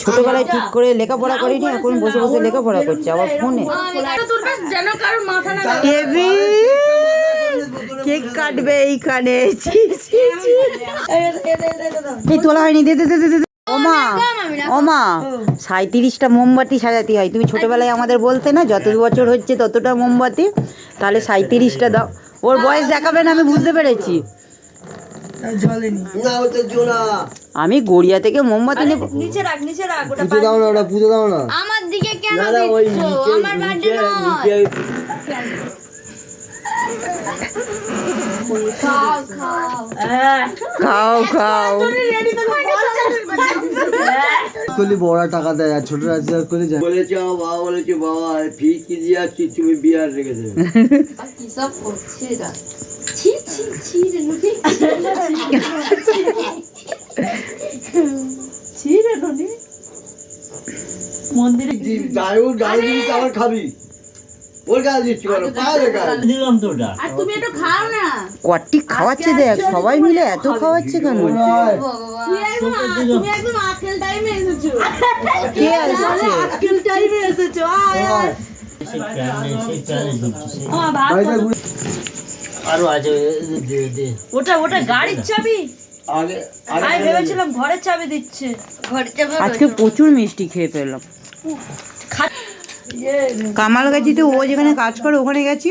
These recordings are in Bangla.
ছোটবেলায় ঠিক করে লেখাপড়া করিনি, এখন বসে বসে লেখাপড়া করছে আবার ফোনে। কেক কাটবে এইখানে, তোলা হয়নি। দে দে দে দে। ওমা ওমা 37টা মোমবাতি সাজাতে হয়। তুমি ছোটবেলায় আমাদের বলতে না, যত বছর হচ্ছে ততটা মোমবাতি, তাহলে 37টা দাও। ওর বয়স দেখাবে না, আমি বুঝতে পেরেছি। আমি গড়িয়া থেকে মোমবাতি নেব। নিচে রাখ, নিচে রাখ। পুজো দাও না, ওটা পুজো দাও না। আমার দিকে কেন দিচ্ছো? আমার বার্থডে নয়। খাও খাও খাও খাও। কলি বড় টাকা দেয় আর ছোট রাজি করে যায়। বলেছে বাবা, বলেছে বাবা ফি কি দিয়ে আসছি, তুমি বিয়ার রেখে দেবে। কি সব করছে এরা? ছি ছি ছি রে নুনি, ছি রে নুনি। মন্দিরে যাইও গাড়ি দিবি তো আবার খাবি। ওর গাল দিচ্ছি বলো, পায়ে গাল দিলাম তো ওটা। আর তুমি একটু খাও না। কটি খাওয়াচ্ছে দেখ, সবাই মিলে এত খাওয়াচ্ছে কেন? তুমি একদম আকেল টাইমে এসেছো। কে আসছে? আকেল টাইমে এসেছো। আয় আয়। সেই প্যানে ঢুকছে। ভাত আরো আছে, দে। ওটা গাড়ির চাবি। আগে আমি ভেবেছিলাম ঘরের চাবি দিচ্ছে। ঘরের চাবি আজকে প্রচুর মিষ্টি খেয়ে ফেললাম। কামালগাছিতে ও যেখানে কাজ করে ওখানে গেছি,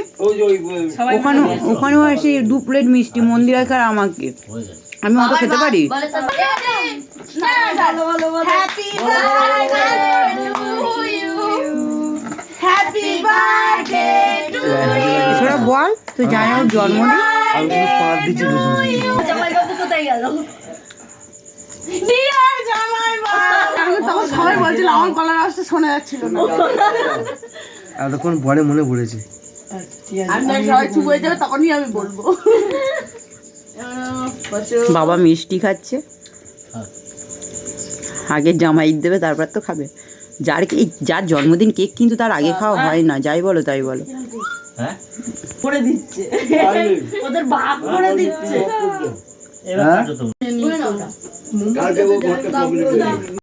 ওখানেও এসে 2 প্লেট মিষ্টি মন্দিরাকে আর আমাকে। আমি অত খেতে পারি? এছাড়া বল তুই জানি ওর জন্মদিন। আমি তুমি পাঁচ দিচ্ছি কোথায় গেল? সবাই বলছিল, আমার গলার আওয়াজটা শোনা যাচ্ছিল না। এতক্ষণ পরে মনে পড়েছে। সবাই চুপ হয়ে যাবে, তখনই আমি বলবো। বাবা মিষ্টি খাচ্ছে, আগে জামাই দেবে তারপর তো খাবে। যার জন্মদিন কেক কিন্তু তার আগে খাওয়া হয় না, যাই বলো তাই বলো। হ্যাঁ করে দিচ্ছে, ওদের ভাগ করে দিচ্ছে। এবার কাটো তো। কালকে ও ঘরটা কমপ্লিট করে